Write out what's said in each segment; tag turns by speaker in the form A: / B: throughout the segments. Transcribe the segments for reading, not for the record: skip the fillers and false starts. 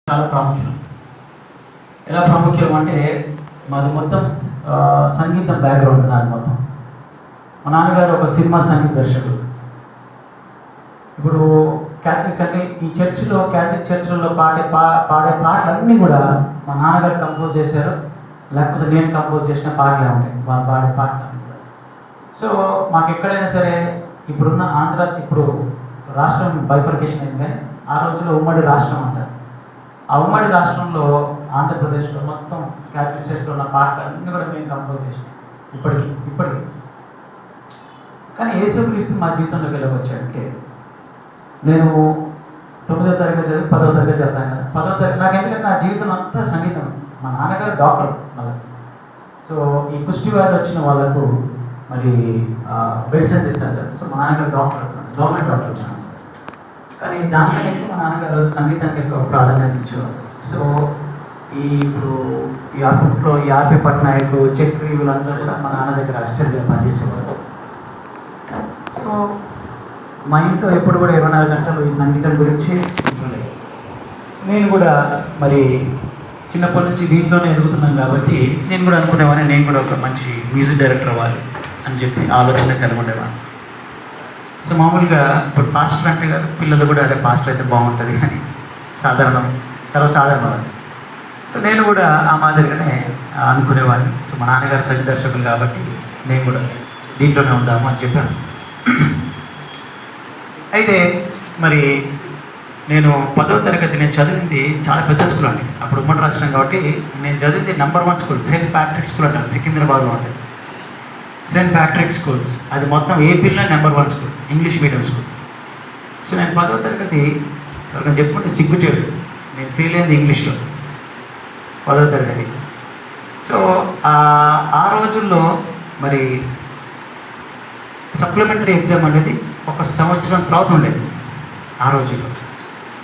A: చాలా ప్రాముఖ్యం. ఎలా ప్రాముఖ్యం అంటే మాది మొత్తం సంగీతం బ్యాక్గ్రౌండ్ నాది మొత్తం. మా నాన్నగారు ఒక సినిమా సంగీత దర్శకుడు. ఇప్పుడు క్యాథలిక్స్ అంటే ఈ చర్చిలో క్యాథలిక్ చర్చిలో పాడే పాటలన్నీ కూడా మా నాన్నగారు కంపోజ్ చేశారు, లేకపోతే నేను కంపోజ్ చేసిన పాటలే ఉంటాయి వాళ్ళు పాడే పాటలన్నీ కూడా. సో మాకు ఎక్కడైనా సరే ఇప్పుడున్న ఇప్పుడు రాష్ట్రం బైఫర్కేషన్ అయింది, కానీ ఆ రోజుల్లో ఉమ్మడి రాష్ట్రం అంటారు. ఆ ఉమ్మడి రాష్ట్రంలో ఆంధ్రప్రదేశ్లో మొత్తం క్యాథలిక్ చర్చ్లో ఉన్న పాటలన్నీ కూడా మేము కంపోజ్ చేసినాం ఇప్పటికీ. కానీ యేసుక్రీస్తు మా జీవితంలోకి వెళ్ళవచ్చాడంటే, నేను 9వ తరగతి చదివి 10వ తరగతి చదువుతాను కదా. 10వ తరగతి నాకు ఎందుకంటే నా జీవితం అంతా సంగీతం. మా నాన్నగారు డాక్టర్ మళ్ళీ. సో ఈ కుష్టి వ్యాధి వచ్చిన వాళ్ళకు మరి మెడిసిన్స్ ఇస్తారు కదా. సో మా నాన్నగారు డాక్టర్, గవర్నమెంట్ డాక్టర్. కానీ దానికంటే ఎక్కువ మా నాన్నగారు సంగీతానికి ఎక్కువ ప్రాధాన్యత ఇచ్చేవారు. సో ఇప్పుడు ఈ అప్పట్లో ఈ ఆర్పి పట్నాయక్, చక్రి వీళ్ళందరూ కూడా మా నాన్న దగ్గర అసిస్టెంట్గా పనిచేసేవారు. సో మా ఇంట్లో ఎప్పుడు కూడా 24 గంటలు ఈ సంగీతం గురించి ఉంటుండేది. నేను కూడా మరి చిన్నప్పటి నుంచి దీంట్లోనే ఎదుగుతున్నాను కాబట్టి నేను కూడా అనుకునేవాడిని, నేను కూడా ఒక మంచి మ్యూజిక్ డైరెక్టర్ అవ్వాలి అని చెప్పి ఆలోచన కలిగి ఉండేవాడిని. సో మామూలుగా ఇప్పుడు పాస్టర్ అంటే కదా, పిల్లలు కూడా అదే పాస్టర్ అయితే బాగుంటుంది అని సర్వసాధారణం. సో నేను కూడా ఆ మాదిరిగానే అనుకునేవాడిని. సో మా నాన్నగారు సంగీత దర్శకులు కాబట్టి నేను కూడా దీంట్లోనే ఉందాము అని చెప్పాను. అయితే మరి నేను 10వ తరగతి నేను చదివింది చాలా పెద్ద స్కూల్ అండి. అప్పుడు ఉమ్మడి రాష్ట్రం కాబట్టి నేను చదివింది number 1 school, Saint Patrick school అంటారు, సికింద్రాబాద్లో ఉంటుంది. సెయింట్ ప్యాట్రిక్ స్కూల్స్ అది మొత్తం ఏపీలో number 1 school, English medium school. So నేను 10వ తరగతి ఎవరికైనా చెప్పుకుంటే సిగ్గుచేడు, నేను ఫెయిల్ అయింది ఇంగ్లీష్లో 10వ తరగతి. సో ఆ రోజుల్లో మరి సప్లిమెంటరీ ఎగ్జామ్ అనేది 1 సంవత్సరం తర్వాత ఉండేది. ఆ రోజుల్లో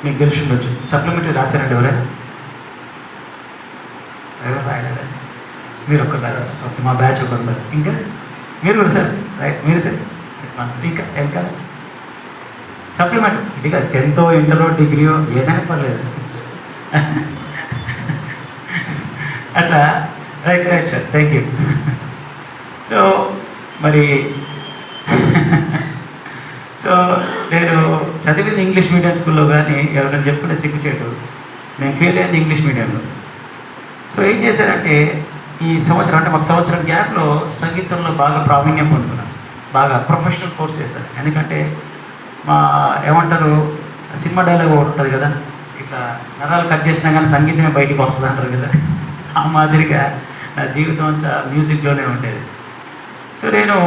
A: మీకు తెలిసి ఉండొచ్చు. సప్లిమెంటరీ రాశారండి ఎవరైనా? రాయలేదా? మీరు ఒక్కరు రాశారు. ఓకే, మా బ్యాచ్ ఒకరు ఉన్నారు. ఇంకా మీరు కూడా సార్, రైట్, మీరు సార్. ఇంకా సప్లిమెంటరీ ఇది కాదు, 10th ఇంటరో డిగ్రీయో ఏదైనా పర్లేదు. అట్లా right sir, thank you. So మరి సో నేను చదివింది ఇంగ్లీష్ మీడియం స్కూల్లో, కానీ ఎవరైనా చెప్పుకుంటే సిగ్గుచేటు, నేను ఫెయిల్ అయింది ఇంగ్లీష్ మీడియంలో. సో ఏం చేశారంటే ఈ సంవత్సరం అంటే మాకు సంవత్సరం గ్యాప్లో సంగీతంలో బాగా ప్రావీణ్యం పొందుకున్నాను, బాగా ప్రొఫెషనల్ కోర్స్ చేశాను. ఎందుకంటే మా ఏమంటారు సినిమా డైలాగ్ ఒకటి ఉంటుంది కదా, ఇట్లా నరాలు కట్ చేసినా కానీ సంగీతమే బయటికి వస్తుంది అంటారు కదా. ఆ మాదిరిగా నా జీవితం అంతా మ్యూజిక్లోనే ఉండేది. సో నేను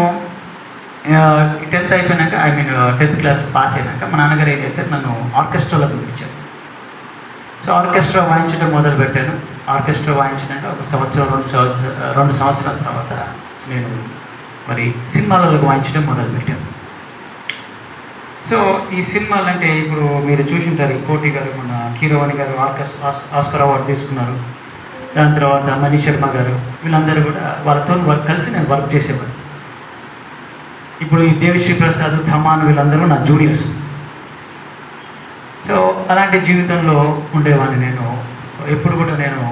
A: 10th అయిపోయినాక 10th క్లాస్ పాస్ అయినాక మా నాన్నగారు ఏం చేశారు, నన్ను ఆర్కెస్ట్రాలో పంపించారు. సో ఆర్కెస్ట్రా వాయించడం మొదలుపెట్టాను. ఆర్కెస్ట్రా వాయించినాక 1 సంవత్సరం 2 సంవత్సరాల తర్వాత నేను మరి సినిమాలకు వాయించడం మొదలుపెట్టాను. సో ఈ సినిమాలు అంటే ఇప్పుడు మీరు చూసింటారు, కోటి గారు, మన కీరవాణి గారు ఆస్కార్ అవార్డు తీసుకున్నారు. దాని తర్వాత మనీష్ శర్మ గారు, వీళ్ళందరూ కూడా వాళ్ళతో కలిసి నేను వర్క్ చేసేవాడు. ఇప్పుడు ఈ దేవిశ్రీ ప్రసాద్, థమాన్ వీళ్ళందరూ నా జూనియర్స్. సో అలాంటి జీవితంలో ఉండేవాడిని నేను. సో ఎప్పుడు కూడా నేను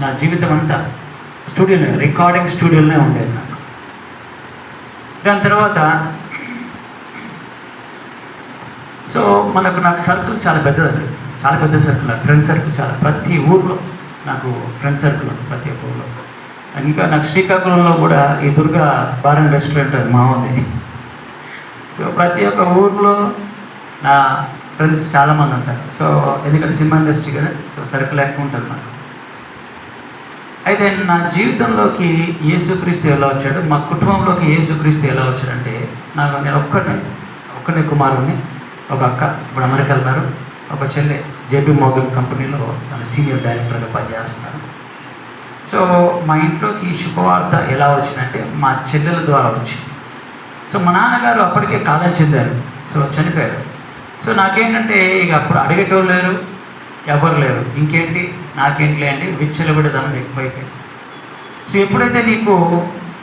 A: నా జీవితం అంతా స్టూడియోలో, రికార్డింగ్ స్టూడియోలోనే ఉండేది నాకు. దాని తర్వాత సో నాకు సర్కిల్ చాలా పెద్దది, చాలా పెద్ద సర్కిల్. నాకు ఫ్రెండ్ సర్కిల్ చాలా, ప్రతి ఊర్లో నాకు ఫ్రెండ్ సర్కిల్ ఉంది, ప్రతి ఒక్క ఊర్లో. ఇంకా నాకు శ్రీకాకుళంలో కూడా ఈ దుర్గా బార్ అండ్ రెస్టారెంట్ అది మా ఉంది. సో ప్రతి ఒక్క ఊర్లో నా ఫ్రెండ్స్ చాలామంది ఉంటారు. సో ఎందుకంటే సినిమా ఇండస్ట్రీ కదా, సో సర్కిల్ ఎక్కువ ఉంటుంది నాకు. అయితే నా జీవితంలోకి యేసుక్రీస్తు ఎలా వచ్చాడు, మా కుటుంబంలోకి యేసుక్రీస్తు ఎలా వచ్చాడంటే, నేను ఒక్కడే కుమారుడిని, ఒక అక్క ఇప్పుడు అమెరికా ఉన్నారు, ఒక చెల్లె జేపీ మోర్గన్ కంపెనీలో తను సీనియర్ డైరెక్టర్గా పనిచేస్తున్నారు. సో మా ఇంట్లోకి శుభవార్త ఎలా వచ్చిందంటే మా చెల్లెల ద్వారా వచ్చింది. సో మా నాన్నగారు అప్పటికే కాలం చెందారు, సో చనిపోయారు. సో నాకేంటంటే ఇక అప్పుడు అడిగేటోళ్ళు లేరు, ఎవరు లేరు, ఇంకేంటి నాకేంటి అంటే విచ్చలబడేదనం ఎక్కువైపోయింది. సో ఎప్పుడైతే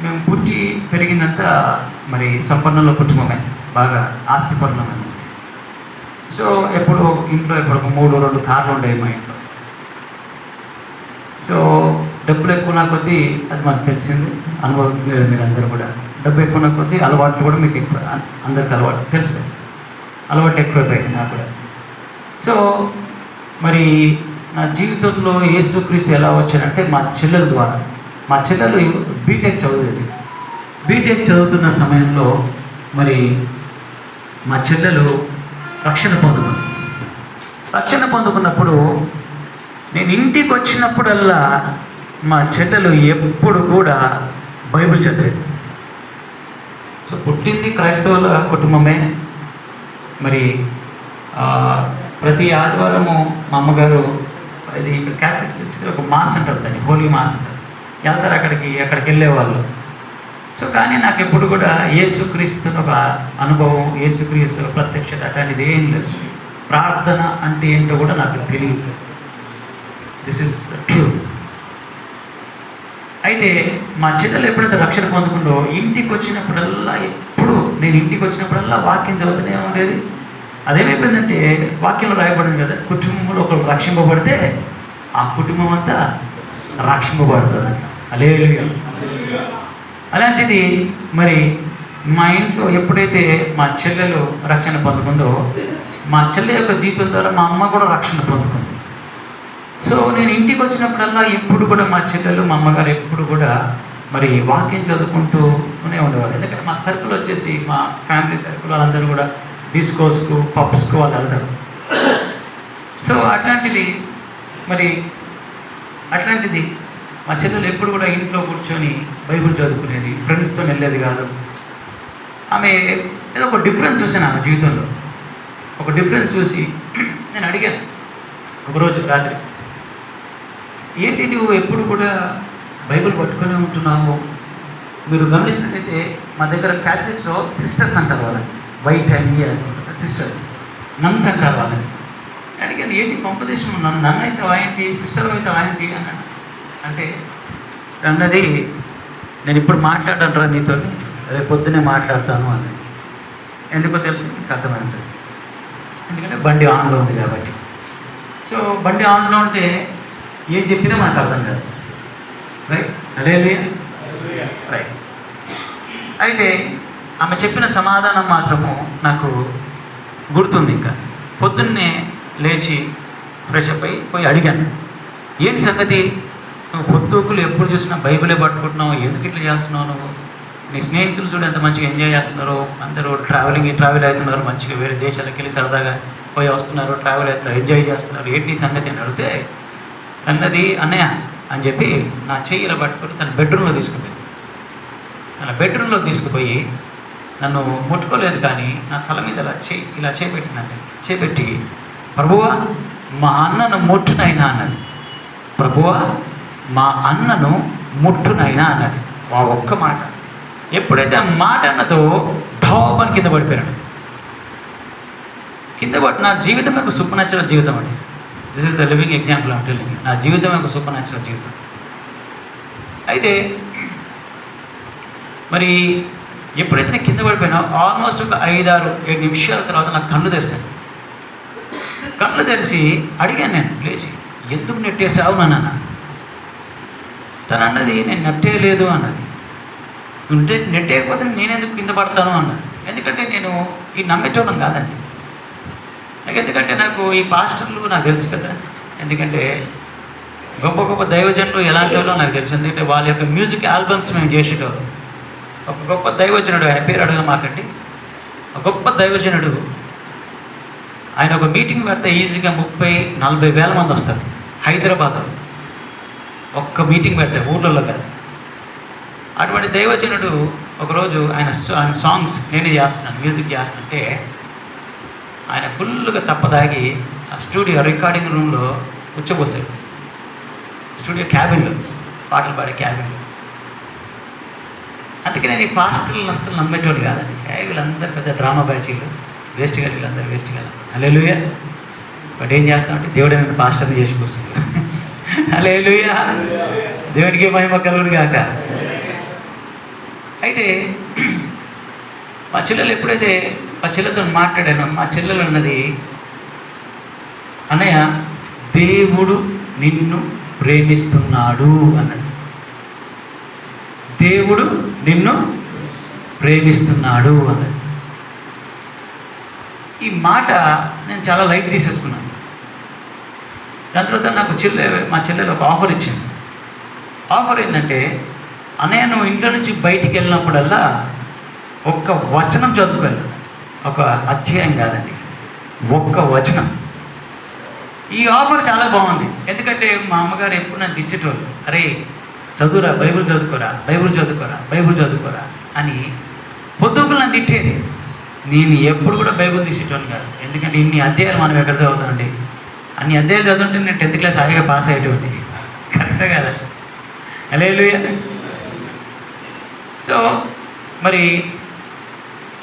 A: మేము పుట్టి పెరిగిందంతా మరి సంపన్నంలో కుటుంబమే, బాగా ఆస్తిపరులమే. సో ఎప్పుడు ఇంట్లో ఎప్పుడు ఒక 3-2 కార్లు ఉండేవి మా ఇంట్లో. సో డబ్బులు ఎక్కువ నా కొద్దీ అది మాకు తెలిసింది, అనుభవం మీరు అందరూ కూడా. డబ్బు ఎక్కువ నా కొద్దీ అలవాట్లు కూడా మీకు ఎక్కువ, అందరికి అలవాటు తెలుసు, అలవాట్లు ఎక్కువైపోయాయి నాకు కూడా. సో మరి నా జీవితంలో యేసుక్రీస్తు ఎలా వచ్చాడంటే మా చెల్లెల ద్వారా. మా చెల్లెలు బీటెక్ చదివేది. బీటెక్ చదువుతున్న సమయంలో మరి మా చెల్లెలు రక్షణ పొందుకున్నప్పుడు నేను ఇంటికి వచ్చినప్పుడల్లా మా చెల్లెలు ఎప్పుడు కూడా బైబిల్ చదివేది. సో పుట్టింది క్రైస్తవుల కుటుంబమే. మరి ప్రతి ఆదివారము మా అమ్మగారు ఇది ఇక్కడ క్యాథలిక్ చర్చ్కి ఒక మాస్ అంటారు, దాన్ని హోలీ మాస్ అంటారు, వెళ్తారు అక్కడికి వెళ్ళేవాళ్ళు. సో కానీ నాకు ఎప్పుడు కూడా యేసుక్రీస్తుని ఒక అనుభవం, యేసుక్రీస్తు ప్రత్యక్షత అట్లాంటిది ఏం లేదు. ప్రార్థన అంటే ఏంటో కూడా నాకు తెలియదు. This is the truth. అయితే మా చెల్లెలు ఎప్పుడైతే రక్షణ పొందుకుందో ఇంటికి వచ్చినప్పుడల్లా, నేను ఇంటికి వచ్చినప్పుడల్లా వాక్యం చదువుతూనే ఉండేది. అదేమైపోయిందంటే వాక్యంలో రాయబడింది కదా, కుటుంబంలో ఒకరు రక్షింపబడితే ఆ కుటుంబం అంతా రక్షింపబడుతుంది. హల్లెలూయా. అలాంటిది మరి మా ఇంట్లో ఎప్పుడైతే మా చెల్లెలు రక్షణ పొందుకుందో, మా చెల్లె యొక్క జీవితం ద్వారా మా అమ్మ కూడా రక్షణ పొందుకుంది. సో నేను ఇంటికి వచ్చినప్పుడల్లా ఎప్పుడు కూడా మా చెల్లెలు మా అమ్మగారు ఎప్పుడు కూడా మరి వాక్యం చదువుకుంటూనే ఉండేవారు. ఎందుకంటే మా సర్కిల్ వచ్చేసి, మా ఫ్యామిలీ సర్కిల్ వాళ్ళందరూ కూడా డిస్కోస్కు, పబ్స్కు వాళ్ళు వెళ్తారు. సో అట్లాంటిది మా చెల్లెలు ఎప్పుడు కూడా ఇంట్లో కూర్చొని బైబిల్ చదువుకునేది, ఫ్రెండ్స్తో వెళ్ళేది కాదు. ఆమె ఏదో ఒక డిఫరెన్స్ చూసాను ఆమె జీవితంలో. ఒక డిఫరెన్స్ చూసి నేను అడిగాను ఒకరోజు రాత్రి, ఏంటి నువ్వు ఎప్పుడు కూడా బైబిల్ పట్టుకొని ఉంటున్నావు? మీరు గమనించినట్లయితే మా దగ్గర క్యాథలిక్స్లో సిస్టర్స్ అంటారు వాళ్ళని, వైట్ అండ్ వేసుకుంటారు సిస్టర్స్, నన్స్ అంటారు వాళ్ళని. అడిగాను, ఏంటి కాంపిటీషన్, నన్ను అయితే వాయింటి, సిస్టర్ అయితే వాయింటి అన్నాడు. అంటే అన్నది, నేను ఇప్పుడు మాట్లాడను రా నీతో, రేపు పొద్దునే మాట్లాడతాను అన్నది. ఎందుకో తెలుసు, మీకు అర్థమవుతుంది. ఎందుకంటే బండి ఆన్లో ఉంది కాబట్టి. సో బండి ఆన్లో ఉంటే ఏం చెప్పినా మనకు అర్థం కాదు, రైట్? హల్లెలూయా, రైట్. అయితే ఆమె చెప్పిన సమాధానం మాత్రము నాకు గుర్తుంది. ఇంకా పొద్దున్నే లేచి ఫ్రెష్ అప్ అయి పోయి అడిగాను, ఏంటి సంగతి, నువ్వు పొద్దుకులు ఎప్పుడు చూసినా బైబిలే పట్టుకుంటున్నావు, ఎందుకు ఇట్లా చేస్తున్నావు? నువ్వు నీ స్నేహితులు చూడు ఎంత మంచిగా ఎంజాయ్ చేస్తున్నారు, అందరూ ట్రావెల్ అవుతున్నారు, మంచిగా వేరే దేశాలకు వెళ్ళి సరదాగా పోయి వస్తున్నారు, ట్రావెల్ అవుతున్నారు, ఎంజాయ్ చేస్తున్నారు, ఏంటి నీ సంగతి అని అడిగితే అన్నది, అన్నయ్య అని చెప్పి నా చెయ్యి ఇలా పట్టుకొని తన బెడ్రూమ్లో తీసుకుపోయి నన్ను ముట్టుకోలేదు కానీ నా తల మీద ఇలా చేపెట్టిందండి. చేపెట్టి, ప్రభువా మా అన్నను ముట్టునైనా అన్నది. ప్రభువా మా అన్నను ముట్టునైనా అన్నది. ఆ ఒక్క మాట. ఎప్పుడైతే ఆ మాట అన్నదో ఢోపని కింద పడిపోయాడు. కింద పడి, నా జీవితం యొక్క సూపర్ న్యాచురల్ జీవితం అండి. This is the living example of telling. నా జీవితం యొక్క సూపర్ న్యాచురల్ జీవితం. అయితే మరి ఎప్పుడైతే నేను కింద పడిపోయినా ఆల్మోస్ట్ ఒక 5-6-7 నిమిషాల తర్వాత నాకు కళ్ళు తెరిచాను. కళ్ళు తెరిచి అడిగాను నేను లేచి, ఎందుకు నెట్టేసావు నాన్న? తను అన్నది, నేను నెట్టేయలేదు అన్నది. నువ్వు నెట్టేయకపోతే నేనెందుకు కింద పడతాను అన్నది. ఎందుకంటే నేను ఈ నమ్మేటోళ్ళం కాదండి. ఎందుకంటే నాకు ఈ పాస్టర్లు నాకు తెలుసు కదా, ఎందుకంటే గొప్ప గొప్ప దైవజనులు ఎలాంటి వాళ్ళో నాకు తెలుసు. ఎందుకంటే వాళ్ళ యొక్క మ్యూజిక్ ఆల్బమ్స్ మేము చేసేటోళ్ళం. ఒక గొప్ప దైవజనుడు, ఆయన పేరు అడగ మాకండి, ఒక గొప్ప దైవజనుడు, ఆయన ఒక మీటింగ్ పెడితే ఈజీగా 30-40 వేల మంది వస్తారు హైదరాబాద్లో. ఒక్క మీటింగ్ పెడితే, ఊళ్ళల్లో కాదు. అటువంటి దైవజనుడు ఒకరోజు ఆయన సాంగ్స్ నేనే చేస్తున్నాను, మ్యూజిక్ చేస్తుంటే ఆయన ఫుల్గా తప్పదాగి ఆ స్టూడియో రికార్డింగ్ రూమ్లో కూర్చోబోసాడు. స్టూడియో క్యాబిన్లో, పాటలు పాడే క్యాబిన్లో. అందుకే నేను ఈ పాస్టర్లను అస్సలు నమ్మేటోడు కాదండి. వీళ్ళందరూ పెద్ద డ్రామా బ్యాచీలు, వేస్ట్ గా, వీళ్ళందరూ వేస్ట్ గా. హల్లెలూయా. బట్ ఏం చేస్తామంటే దేవుడే నన్ను పాస్టర్ని చేసి కూర్చున్నాడు. హల్లెలూయా, దేవుడికి మహిమ కలుగును గాక. అయితే మా చెల్లెలు ఎప్పుడైతే మా చెల్లెతో మాట్లాడానో, మా చెల్లెలు అన్నది, అన్నయ్య దేవుడు నిన్ను ప్రేమిస్తున్నాడు అన్నాడు. దేవుడు నిన్ను ప్రేమిస్తున్నాడు అన్నాడు. ఈ మాట నేను చాలా లైట్ తీసేసుకున్నాను. దాని తర్వాత నాకు మా చెల్లెలు ఒక ఆఫర్ ఇచ్చింది. ఆఫర్ ఏంటంటే, అన్నయ్య నువ్వు ఇంట్లో నుంచి బయటికి వెళ్ళినప్పుడల్లా ఒక్క వచనం చదువుకోవాలి. ఒక అధ్యాయం కాదండి, ఒక్క వచనం. ఈ ఆఫర్ చాలా బాగుంది. ఎందుకంటే మా అమ్మగారు ఎప్పుడు నన్ను తెచ్చేటోళ్ళు, అరే చదువురా, బైబిల్ చదువుకోరా, బైబిల్ చదువుకోరా, బైబిల్ చదువుకోరా అని పొద్దుకులు నన్ను తిట్టేది. నేను ఎప్పుడు కూడా బైబిల్ తీసేటోని కాదు. ఎందుకంటే ఇన్ని అధ్యాయాలు మనం ఎక్కడ చదువుతానండి? అన్ని అధ్యాయాలు చదువుతుంటే నేను 10th క్లాస్ హాయిగా పాస్ అయ్యేటోని. కరెక్టే కదా? హల్లెలూయా. సో మరి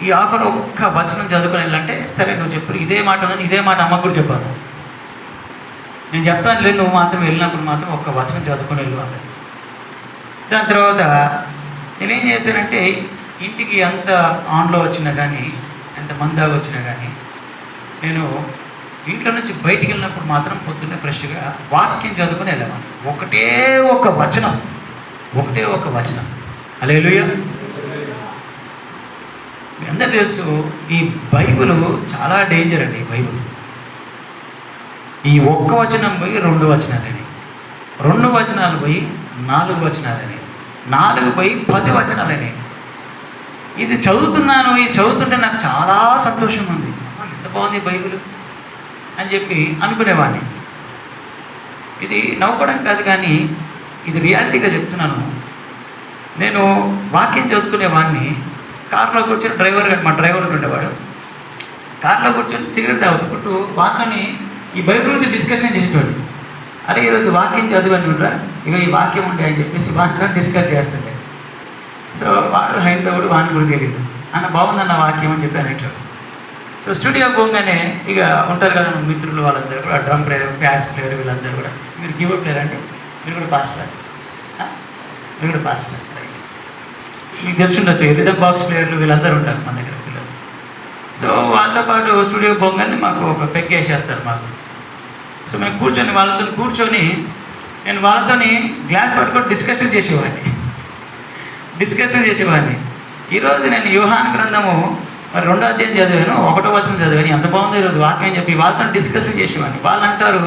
A: ఈ ఆఫర్ ఒక్క వచనం చదువుకొని వెళ్ళాలంటే, సరే నువ్వు చెప్పు, ఇదే మాట ఉందని ఇదే మాట అమ్మకు కూడా చెప్పాను. నేను చెప్తాను లేదు, నువ్వు మాత్రం వెళ్ళినప్పుడు మాత్రం ఒక్క వచనం చదువుకొని వెళ్ళు అన్నది. దాని తర్వాత నేనేం చేశానంటే, ఇంటికి ఎంత ఆన్లో వచ్చినా కానీ, ఎంత మందాగా వచ్చినా కానీ, నేను ఇంట్లో నుంచి బయటికి వెళ్ళినప్పుడు మాత్రం పొద్దున్నే ఫ్రెష్గా వాక్యం చదువుకొని వెళ్ళాను. ఒకటే ఒక వచనం. హల్లెలూయా. మీ అందరూ తెలుసు, ఈ బైబిల్ చాలా డేంజర్ అండి. బైబిల్ ఈ ఒక్క వచనం పోయి 2 వచనాలని, 2 వచనాలు పోయి 4 వచనాలని, 4 పోయి 10 వచనాలని. ఇది చదువుతున్నాను, ఇది చదువుతుంటే నాకు చాలా సంతోషంగా ఉంది. ఎంత బాగుంది బైబిల్ అని చెప్పి అనుకునేవాడిని. ఇది నవ్వుకోవడం కాదు, కానీ ఇది రియాలిటీగా చెప్తున్నాను. నేను వాక్యం చదువుకునేవాడిని. కార్లో కూర్చొని మా డ్రైవర్ ఉండేవాడు. కార్లో కూర్చొని సిగరెట్ తాగుతుంటూ వాక్యాన్ని, ఈ బైబిల్ గురించి డిస్కషన్ చేసేవాడు. అరే ఈరోజు వాక్యం చదివాను చూడరా, ఇక ఈ వాక్యం ఉండే అని చెప్పేసి వాక్యం డిస్కస్ చేస్తుండే. సో వాడు హైందవుడు, వాని గురించి తెలియదు. అన్న బాగుందన్న వాక్యం అని చెప్పి అనేటాడు. సో స్టూడియోకి పోగానే ఇక ఉంటారు కదా మిత్రులు, వాళ్ళందరూ కూడా డ్రమ్ ప్లేయర్, బ్యాస్ ప్లేయర్, వీళ్ళందరూ కూడా, మీరు కీబోర్డ్ ప్లేయర్ అంటే మీరు కూడా పాస్ ప్లేయర్, మీరు కూడా పాస్ ప్లేయర్, రైట్. మీకు తెలిసి ఉండొచ్చు, రిథమ్ బాక్స్ ప్లేయర్లు వీళ్ళందరూ ఉంటారు మన దగ్గర పిల్లలు. సో వాళ్ళతో పాటు స్టూడియోకి పోగానే మాకు ఒక పెగ్ వేసేస్తారు మాకు. సో మేము వాళ్ళతో కూర్చొని నేను వాళ్ళతోని గ్లాస్ పట్టుకొని డిస్కషన్ చేసేవాడిని. ఈరోజు నేను యోహాను గ్రంథము మరి 2వ అధ్యాయం చదివాను, 1వ వచనం చదివాను. ఎంత బాగుందో ఈరోజు వాక్యం చెప్పి వాళ్ళతో డిస్కషన్ చేసేవాడిని. వాళ్ళు అంటారు,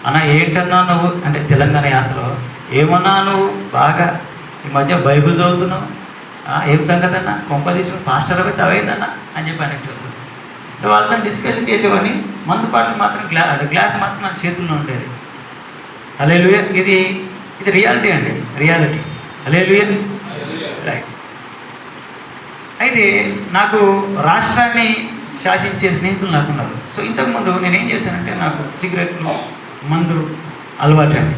A: అన్న ఏంటన్నా నువ్వు అంటే తెలంగాణ యాసలో, ఏమన్నా నువ్వు బాగా ఈ మధ్య బైబిల్ చదువుతున్నావు, ఏం సంగతి అన్న, కొంప తీసుకుని పాస్టర్ అయితే అవేదన్నా అని చెప్పి అనేటోళ్ళు. సో వాళ్ళతో డిస్కషన్ చేసేవాడిని. మందు పాటలు మాత్రం గ్లాస్ మాత్రం నా చేతుల్లో ఉండేది. హల్లెలూయా. ఇది రియాలిటీ అండి, రియాలిటీ. హల్లెలూయా, రైట్. అయితే నాకు రాష్ట్రాన్ని శాసించే స్నేహితులు నాకున్నారు. సో ఇంతకుముందు నేనేం చేశానంటే, నాకు సిగరెట్లు, మందు అలవాటు అండి.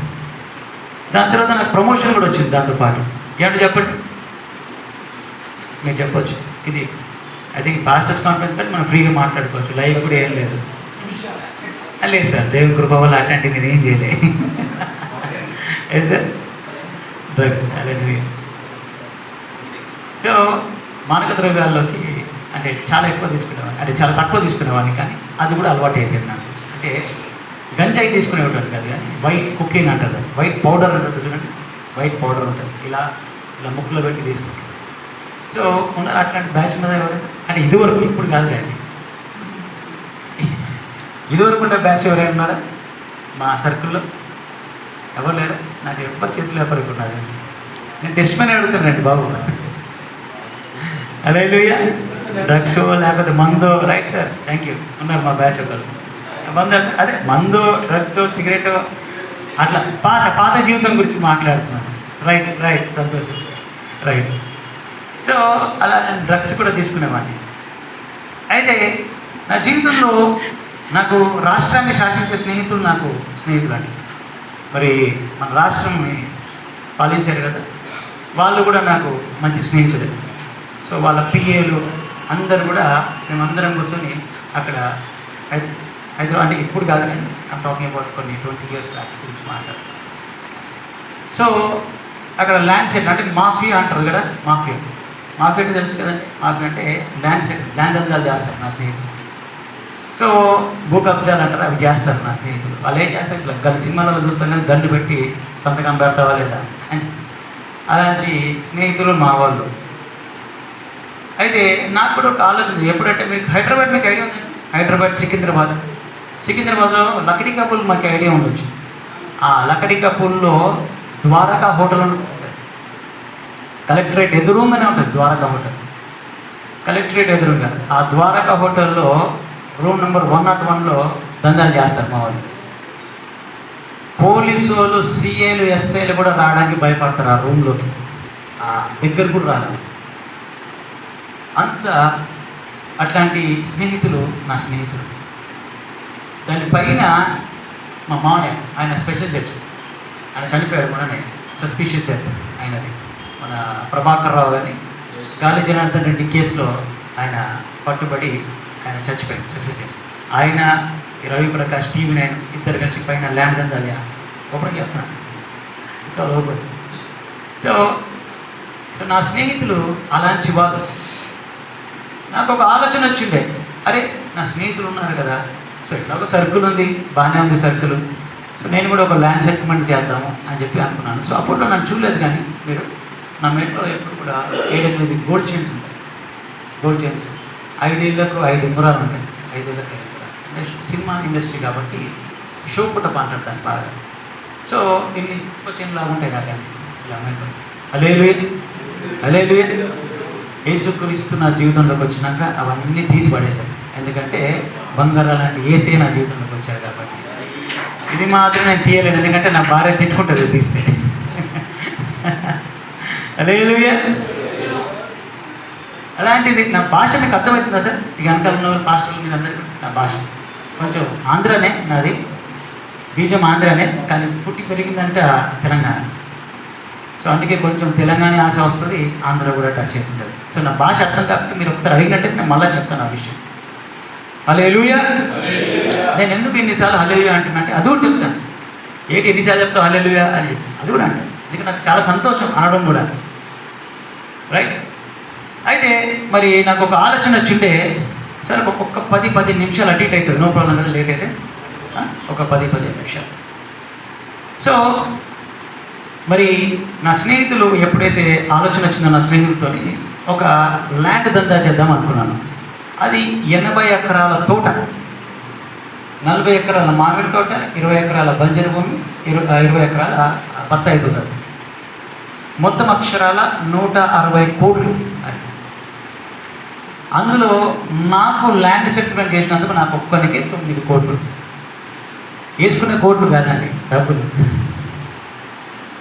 A: దాని తర్వాత నాకు ప్రమోషన్ కూడా వచ్చింది దాంతోపాటు. ఏమంటే చెప్పండి, మీరు చెప్పొచ్చు. ఇది ఐ థింక్ పాస్టర్స్ కాన్ఫరెన్స్ కంటే మనం ఫ్రీగా మాట్లాడుకోవచ్చు, లైవ్ కూడా ఏం లేదు. లేదు సార్, దేవుని కృప వల్ల అట్లాంటివి నేను ఏం చేయలే. సార్ డ్రగ్స్ అలాంటివి. సో మానక ద్రవ్యాల్లోకి అంటే చాలా ఎక్కువ తీసుకునేవాడిని, అంటే చాలా తక్కువ తీసుకునేవాడిని, కానీ అది కూడా అలవాటు అయిపోయింది నాకు. అంటే గంజాయి తీసుకునేవాడు కాదు, కానీ వైట్ కుకీన్ అంటారు, వైట్ పౌడర్ ఉంటుంది చూడండి, వైట్ పౌడర్ ఉంటుంది, ఇలా ముక్కులో పెట్టి తీసుకుంటారు. సో ఉన్నారు అట్లాంటి బ్యాచ్ ఉన్నదా ఎవరు అంటే ఇదివరకు, ఇప్పుడు కాదు కానీ ఇదివరకు ఉండే బ్యాచ్ ఎవరైనా ఉన్నారా మా సర్కిల్లో? ఎవరు లేరా? నాకు ఎవ్వరు చేతులు ఎవరు ఇప్పుడు నాకు తెలిసి. నేను టెస్ట్మని అడుగుతానండి బాబు. హల్లెలూయా. డ్రగ్స్ లేకపోతే మందు, రైట్ సార్, థ్యాంక్ యూ, ఉన్నారు మా బ్యాచ్ ఒకళ్ళు. మందు అదే మందు, డ్రగ్స్, సిగరెట్, అట్లా పాత జీవితం గురించి మాట్లాడుతున్నాను. రైట్ సంతోషం, రైట్. సో అలా నేను డ్రగ్స్ కూడా తీసుకునేవాడిని. అయితే నా జీవితంలో నాకు రాష్ట్రాన్ని శాసించే స్నేహితులు నాకు స్నేహితులండి. మరి మన రాష్ట్రంని పాలించారు కదా, వాళ్ళు కూడా నాకు మంచి స్నేహితులే. సో వాళ్ళ పిఏలు అందరు కూడా మేమందరం కూర్చొని అక్కడ హైదరాబాద్, అంటే ఇప్పుడు కాదు కానీ ఐమ్ టాకింగ్ అబౌట్ కొన్ని 20 years బ్యాక్ గురించి మాట్లాడుతాను. సో అక్కడ ల్యాండ్ సెటిల్ అంటే మాఫియా అంటారు కదా, మాఫియా అంటే తెలుసు కదండి. మాఫియా అంటే ల్యాండ్ సెటిల్, ల్యాండ్ అందాలు చేస్తారు నా స్నేహితులు. సో భూ కబ్జాలు అంటారు, అవి చేస్తారు నా స్నేహితులు. వాళ్ళు ఏం చేస్తారు, ఇట్లా గల్లి సినిమాలలో చూస్తాం కానీ దండు పెట్టి సంతకం పెడతావా లేదా అని. అలాంటి స్నేహితులు మా వాళ్ళు. అయితే నాకు కూడా ఒక ఆలోచన, ఎప్పుడంటే మీకు హైదరాబాద్ మీకు ఐడియా ఉందండి? హైదరాబాద్ సికింద్రాబాద్లో లకడీ కపూల్ మాకు ఐడియా ఉండొచ్చు. ఆ లకడీ కపూల్లో ద్వారకా హోటల్ అని ఉంటుంది. కలెక్టరేట్ ఎదురుగానే ఉంటుంది ద్వారకా హోటల్. కలెక్టరేట్ ఎదురుగా ఆ ద్వారకా హోటల్లో రూమ్ నెంబర్ 101లో దందాలు చేస్తారు మా వాళ్ళు. పోలీసు వాళ్ళు, సిఏలు, ఎస్ఐలు కూడా రావడానికి భయపడతారు ఆ రూమ్లోకి, ఆ దగ్గర కూడా రాదు. అంత అట్లాంటి స్నేహితులు నా స్నేహితులు. దానిపైన మా మామయ్య, ఆయన స్పెషల్ జడ్జి, ఆయన చనిపోయాడు మొన్ననే, సస్పిషియస్ డెత్ అయినది. మన ప్రభాకర్ రావు గారిని గాలి జనార్దన్ రెడ్డి కేసులో ఆయన పట్టుబడి ఆయన చచ్చిపోయాడు, సెక్రటరీ. ఆయన రవి ప్రకాష్, TV9 ఇద్దరు కలిసి పైన ల్యాండ్ దందాలు చేస్తారు. ఒకరికి చెప్తున్నాను, ఇట్స్ ఆల్ ఓపెన్. సో నా స్నేహితులు అలాంటి వాళ్ళు. నాకు ఒక ఆలోచన వచ్చిండే, అరే నా స్నేహితులు ఉన్నారు కదా, సో ఇట్లా ఒక సర్కిల్ ఉంది, బాగానే ఉంది సర్కిల్, సో నేను కూడా ఒక ల్యాండ్ సెటిల్మెంట్ చేద్దాము అని చెప్పి అనుకున్నాను. సో అప్పట్లో నన్ను చూడలేదు, కానీ మీరు నా మెట్లో ఎప్పుడు కూడా 7-8 గోల్డ్ చైన్స్ ఉంటాయి. గోల్డ్ చైన్స్ 5 ఏళ్ళకు 5 ఉంగరాలు ఉంటాయి. 5 ఏళ్ళకి 5 ఉంగరాలు. సినిమా ఇండస్ట్రీ కాబట్టి షో పుట్టప్ అంటారు దాన్ని బాగా. సో ఇన్ని చైన్లా ఉంటాయి నాకు ఇలా మెట్లో. హల్లెలూయా. యేసుక్రీస్తు నా జీవితంలోకి వచ్చినాక అవన్నీ తీసి పడేశాను. ఎందుకంటే బంగారం లాంటి యేసే నా జీవితంలోకి వచ్చారు కాబట్టి. ఇది మాత్రం నేను తీయలేను, ఎందుకంటే నా భార్య తిట్టుకుంటుంది తీస్తే. హల్లెలూయా. అలాంటిది నా భాష మీకు అర్థమవుతుందా సార్? ఇక అంతలో పాస్టర్లు మీద అందరికీ నా భాష కొంచెం ఆంధ్రానే, నాది బీజం ఆంధ్రానే, కానీ పుట్టి పెరిగిందంటే తెలంగాణ. సో అందుకే కొంచెం తెలంగాణ ఆశ వస్తుంది, ఆంధ్ర కూడా టచ్ అవుతుంటుంది. సో నా భాష అర్థం కాకపోతే మీరు ఒకసారి అడిగినట్టే నేను మళ్ళీ చెప్తాను ఆ విషయం. హల్లెలూయా. నేను ఎందుకు ఎన్నిసార్లు హల్లెలూయా అంటున్నానంటే అది కూడా చెప్తాను. ఏంటి ఎన్నిసార్లు చెప్తావు హల్లెలూయా అని చెప్పి, అది కూడా అంటే ఎందుకంటే నాకు చాలా సంతోషం అనడం కూడా, రైట్. అయితే మరి నాకు ఒక ఆలోచన వచ్చిండే, సరే ఒక్కొక్క 10-15 నిమిషాలు అటు ఇటు అవుతుంది, నో ప్రాబ్లం కదా, లేట్ అయితే ఒక 10-15 నిమిషాలు. సో మరి నా స్నేహితులు ఎప్పుడైతే ఆలోచన వచ్చిందో నా స్నేహితులతో ఒక ల్యాండ్ దందా చేద్దాం అనుకున్నాను. అది 80 ఎకరాల తోట, 40 ఎకరాల మామిడి తోట, 20 ఎకరాల బంజరు భూమి, 20 ఎకరాల బత్తాయి తోట, మొత్తం అక్షరాల 160 కోట్లు. అందులో నాకు ల్యాండ్ సెటిల్మెంట్ చేసినందుకు నాకు ఒక్కరికి 9 కోట్లు. వేసుకునే కోట్లు కాదండి, డబ్బులు.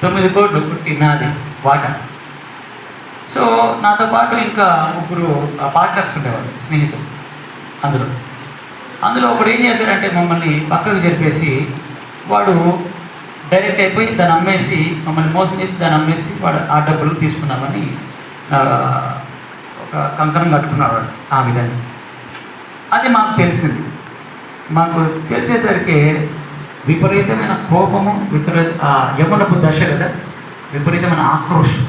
A: 9 కోట్లు పుట్టి నాది వాటా. సో నాతో పాటు ఇంకా 3 పార్ట్నర్స్ ఉండేవాళ్ళు, స్నేహితులు. అందులో ఒకడు ఏం చేశాడంటే మమ్మల్ని పక్కకు జరిపేసి, వాడు డైరెక్ట్ అయిపోయి దాన్ని అమ్మేసి, మమ్మల్ని మోసం చేసి దాన్ని అమ్మేసి వాడు ఆ డబ్బులు తీసుకున్నామని ఒక కంకణం కట్టుకున్నాడు వాడు ఆ విధంగా. అది మాకు తెలిసింది. మాకు తెలిసేసరికి విపరీతమైన కోపము, యవ్వనపు దశ కదా, విపరీతమైన ఆక్రోషం.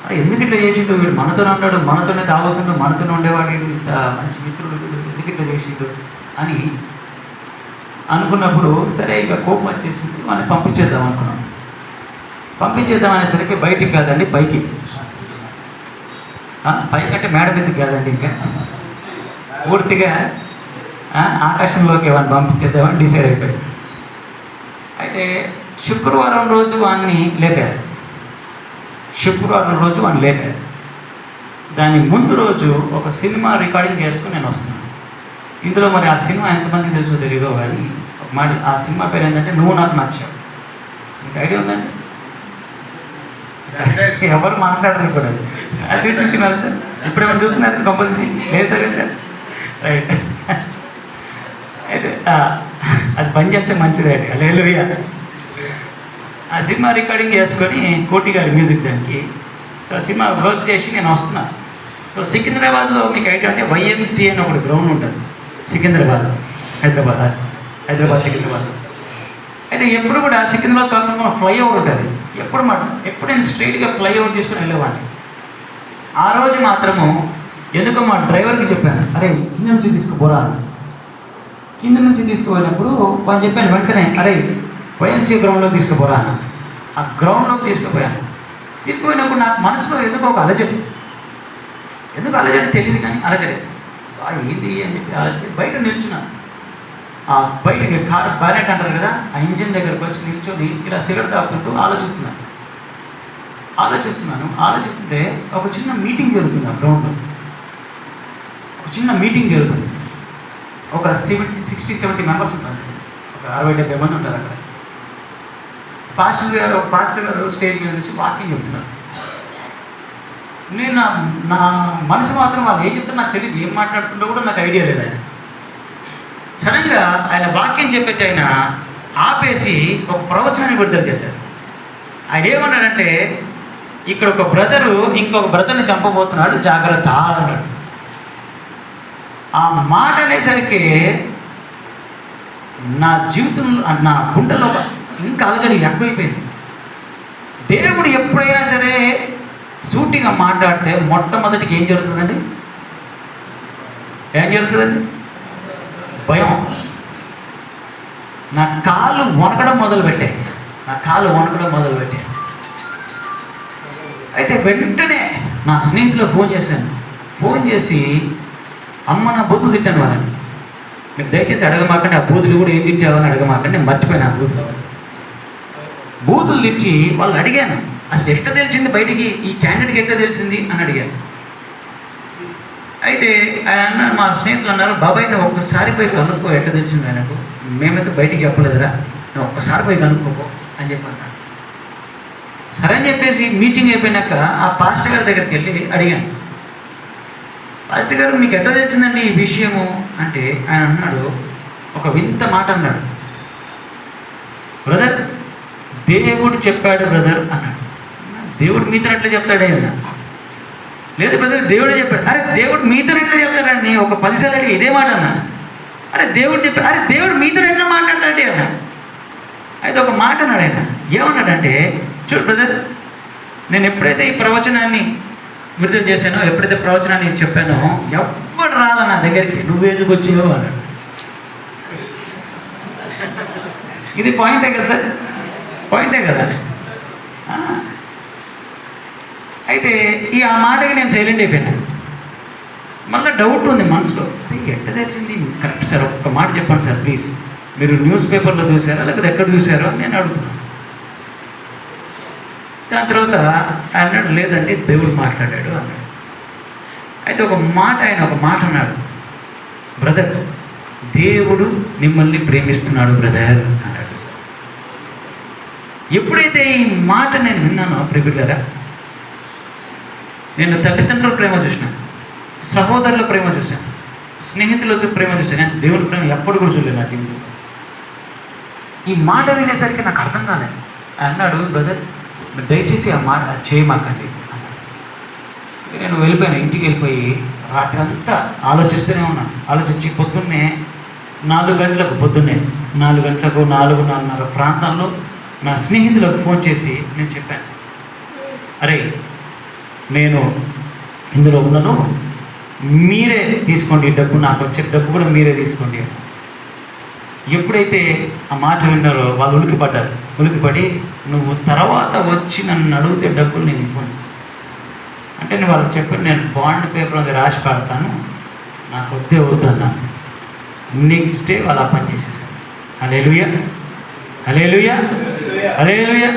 A: అరే ఎందుకు ఇట్లా చేసిండు వీడు, మనతోనే ఉన్నాడు, మనతోనే తాగుతుండు, మనతోనే ఉండేవాడు, ఇంత మంచి మిత్రుడు వీడు, ఎందుకు ఇట్లా చేసిండు అని అనుకున్నప్పుడు, సరే ఇక కోపం వచ్చేసింది, వాడిని పంపించేద్దాం అనుకున్నాం. పంపించేద్దాం అనేసరికి బయటికి కాదండి, పైకి అంటే మేడ మీదకి కాదండి, ఇంకా పూర్తిగా ఆకాశంలోకి వాడిని పంపించేద్దామని డిసైడ్ అయిపోయాడు. అయితే శుక్రవారం రోజు వాడిని లేపారు. దాని ముందు రోజు ఒక సినిమా రికార్డింగ్ చేసుకుని నేను వస్తున్నాను. ఇందులో మరి ఆ సినిమా ఎంతమందికి తెలుసో తెలియదో కానీ ఆ సినిమా పేరు ఏంటంటే నువ్వు నాకు నచ్చావు. మీకు ఐడియా ఉందండి? ఎవరు మాట్లాడరు కూడా. అది చూసినారు సార్, ఇప్పుడేమో చూస్తున్నారు కంపల్సరీ లేదు సరే సార్, రైట్. అయితే అది బంద్ చేస్తే మంచిదే అండి. హల్లెలూయా. ఆ సినిమా రికార్డింగ్ చేసుకొని కోటి గారి మ్యూజిక్ దానికి. సో ఆ సినిమా వర్క్ చేసి నేను వస్తున్నాను. సో సికింద్రాబాద్లో మీకు ఐడియా అంటే YMCA అని ఒకటి గ్రౌండ్ ఉంటుంది సికింద్రాబాద్, హైదరాబాద్ సికింద్రాబాద్. అయితే ఎప్పుడు కూడా సికింద్రాబాద్ కాకుండా ఫ్లైఓవర్ ఉంటుంది. ఎప్పుడు నేను స్ట్రైట్గా ఫ్లైఓవర్ తీసుకుని వెళ్ళేవాడిని. ఆ రోజు మాత్రము ఎందుకో మా డ్రైవర్కి చెప్పాను, అరే కింద నుంచి తీసుకుపోరా. కింద నుంచి తీసుకుపోయినప్పుడు వాళ్ళు చెప్పాను వెంటనే, అరే వైఎంసీ గ్రౌండ్లోకి తీసుకుపోరా అన్న. ఆ గ్రౌండ్లోకి తీసుకుపోయాను. తీసుకుపోయినప్పుడు నాకు మనసులో ఎందుకు ఒక అలజడి, ఎందుకు అలజడి తెలియదు కానీ అలజడి, ఏంది అని చెప్పి అలజడి బయట నిల్చున్నాను. ఆ బయటకి కార్ బానెట్ అంటారు కదా, ఆ ఇంజిన్ దగ్గరకు వచ్చి నిల్చొని ఇలా సిగరెట్ తాగుతుంటూ ఆలోచిస్తుంటే ఒక చిన్న మీటింగ్ జరుగుతుంది. ఆ గ్రౌండ్లో ఒక చిన్న మీటింగ్ జరుగుతుంది. ఒక 60-70 మెంబర్స్ ఉంటారు, ఒక 60-70 మంది ఉంటారు అక్కడ. పాస్టర్ గారు స్టేజ్ మీద నుంచి వాకింగ్ చెప్తున్నారు. నేను నా మనసు మాత్రం వాళ్ళు ఏం చెప్తారో నాకు తెలియదు, ఏం మాట్లాడుతుందో కూడా నాకు ఐడియా లేదు. ఆయన సడన్గా ఆయన వాక్యం చెప్పేటి ఆయన ఆపేసి ఒక ప్రవచనాన్ని విడుదల చేశారు. ఆయన ఏమన్నాడంటే, ఇక్కడ ఒక బ్రదరు ఇంకొక బ్రదర్ని చంపబోతున్నాడు, జాగ్రత్త అన్నాడు. ఆ మాట అనేసరికి నా జీవితంలో, నా గుండెలో ఇంకా అలజడి ఎక్కువైపోయింది. దేవుడు ఎప్పుడైనా సరే సూటిగా మాట్లాడితే మొట్టమొదటికి ఏం జరుగుతుందండి? భయం. నా కాళ్ళు వణకడం మొదలుపెట్టాయి. అయితే వెంటనే నా స్నేహితులకు ఫోన్ చేసి అమ్మ నా బూతులు తిట్టాను వాళ్ళని. మీరు దయచేసి అడగమాకండి, ఆ బూతులు కూడా ఏం తిట్టావని అడగమాకండి, నేను మర్చిపోయాను. ఆ బూతులు తిట్టి వాళ్ళు అడిగాను, అసలు ఎట్లా తెలిసింది బయటికి, ఈ క్యాండిడేట్కి ఎట్లా తెలిసింది అని అడిగాను. అయితే ఆయన మా స్నేహితులు అన్నారు, బాబాయ్ నువ్వు ఒక్కసారి పోయి కనుక్కో, ఎట్లా తెలిసింది ఆయనకు, మేమైతే బయటికి చెప్పలేదురా, నువ్వు ఒక్కసారి పోయి కనుక్కోపో అని చెప్పి అన్నాడు. సరే అని చెప్పేసి మీటింగ్ అయిపోయినాక ఆ పాస్టర్ గారి దగ్గరికి వెళ్ళి అడిగాను, పాస్టర్ గారు మీకు ఎట్లా తెలిసిందండి ఈ విషయము అంటే, ఆయన అన్నాడు, ఒక వింత మాట అన్నాడు, బ్రదర్ దేవుడు చెప్పాడు బ్రదర్ అన్నాడు. దేవుడు మీతో ఎట్లా చెప్తాడే అన్నా. లేదు బ్రదర్ దేవుడే చెప్పాడు. అరే దేవుడు మీతో ఎట్లా చెప్తాడండి, ఒక 10 సార్లు అడిగి ఇదే మాట అన్నా. అరే దేవుడు చెప్పాడు, అరే దేవుడు మీతో ఎట్లా మాట్లాడతాడే అన్నా. అయితే ఒక మాట అన్నాడు ఆయన, ఏమన్నాడంటే, చూడు బ్రదర్, నేను ఎప్పుడైతే ఈ ప్రవచనాన్ని విడుదల చేశానో, ఎప్పుడైతే ప్రవచనాన్ని చెప్పానో ఎవ్వడు రాదా నా దగ్గరికి, నువ్వేందుకు వచ్చావు అన్నాడు. ఇది పాయింటే కదా సార్, పాయింటే కదా. అయితే ఆ మాటకి నేను సైలెంట్ అయిపోయాను. మళ్ళీ డౌట్ ఉంది మనసులో, ఎట్లా తెలిసింది కరెక్ట్ సార్, ఒక్క మాట చెప్పండి సార్ ప్లీజ్, మీరు న్యూస్ పేపర్లో చూసారా లేకపోతే ఎక్కడ చూసారో అని నేను అడుగుతున్నాను. దాని తర్వాత అన్నాడు, లేదండి దేవుడు మాట్లాడాడు అన్నాడు. అయితే ఆయన ఒక మాట అన్నాడు, బ్రదర్ దేవుడు మిమ్మల్ని ప్రేమిస్తున్నాడు బ్రదర్ అన్నాడు. ఎప్పుడైతే ఈ మాట నేను విన్నానో ప్రియులారా, నేను తల్లిదండ్రుల ప్రేమ చూసినాను, సహోదరుల ప్రేమ చూశాను, స్నేహితులతో ప్రేమ చూశాను, కానీ దేవుడి ప్రేమ ఎప్పుడు కూడా చూడలేదు నా జీవితంలో. ఈ మాట వినేసరికి నాకు అర్థం కాలేదు. అన్నాడు, బ్రదర్ మీరు దయచేసి ఆ మాట చేయమాకండి అన్నాడు. నేను వెళ్ళిపోయాను, ఇంటికి వెళ్ళిపోయి రాత్రి అంతా ఆలోచిస్తూనే ఉన్నాను. ఆలోచించి పొద్దున్నే 4 గంటలకు 4:30 ప్రాంతంలో నా స్నేహితులకు ఫోన్ చేసి నేను చెప్పాను, అరే నేను ఇందులో ఉన్నాను, మీరే తీసుకోండి డబ్బు, నాకు వచ్చే డబ్బు కూడా మీరే తీసుకోండి. ఎప్పుడైతే ఆ మాట విన్నారో వాళ్ళు ఉలికిపడి నువ్వు తర్వాత వచ్చి నన్ను అడిగితే డబ్బులు నేను ఇవ్వండి అంటే, నేను వాళ్ళకి చెప్పాను, నేను బాండ్ పేపర్ అది రాసి పెడతాను, నాకు వద్దే వద్దన్నాను. నెక్స్ట్ డే వాళ్ళు ఆ పని చేసేసాను. హల్లెలూయా, హల్లెలూయా, హల్లెలూయా.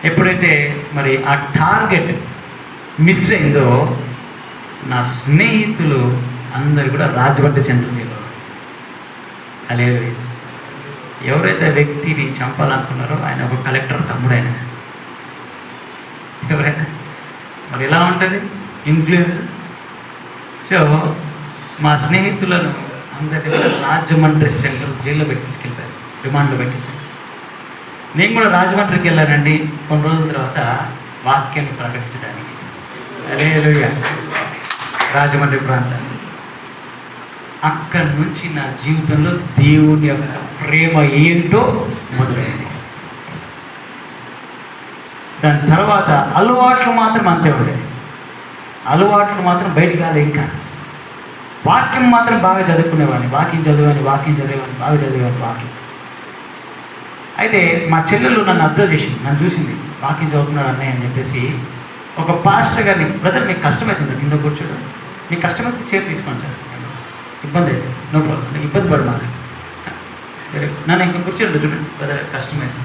A: ఎప్పుడైతే మరి ఆ టార్గెట్ మిస్ అయిందో, నా స్నేహితులు అందరు కూడా రాజమండ్రి సెంటర్ చేయగలరు. హల్లెలూయా. ఎవరైతే వ్యక్తిని చంపాలనుకున్నారో ఆయన ఒక కలెక్టర్ తమ్ముడు. ఆయన ఎవరైనా మరి ఎలా ఉంటుంది ఇన్ఫ్లుయెన్స్. సో మా స్నేహితులను అందరినీ కూడా రాజమండ్రి సెంట్రల్ జైల్లో పెట్టి తీసుకెళ్తారు, రిమాండ్లో పెట్టేసి. నేను కూడా రాజమండ్రికి వెళ్ళానండి కొన్ని రోజుల తర్వాత వాక్యాన్ని ప్రకటించడానికి. హల్లెలూయా. రాజమండ్రి ప్రాంతాన్ని, అక్కడి నుంచి నా జీవితంలో దేవుని యొక్క ప్రేమ ఏంటో మొదలైంది. దాని తర్వాత అలవాట్లు మాత్రం అంతే ఉండేది. అలవాట్లు మాత్రం బయటికి రాలే. ఇంకా వాక్యం మాత్రం బాగా చదువుకునేవాడిని, వాక్యం చదివేవాడిని బాగా చదివేవాడిని వాక్యం. అయితే మా చెల్లెలు నన్ను అబ్జర్వ్ చేసింది, నన్ను చూసింది, వాక్యం చదువుతున్నాడు అన్నయ్య అని చెప్పేసి. ఒక పాస్టర్ గారిని, బ్రదర్ మీకు కష్టమవుతుంది కింద కూర్చోడు, మీకు కష్టమైతే చైర్ తీసుకోండి సార్, ఇబ్బంది అయితే నో ప్రాబ్లం, ఇబ్బంది పడమాలి, నన్ను ఇంకా కూర్చోండి బ్రదర్ కష్టమైంది.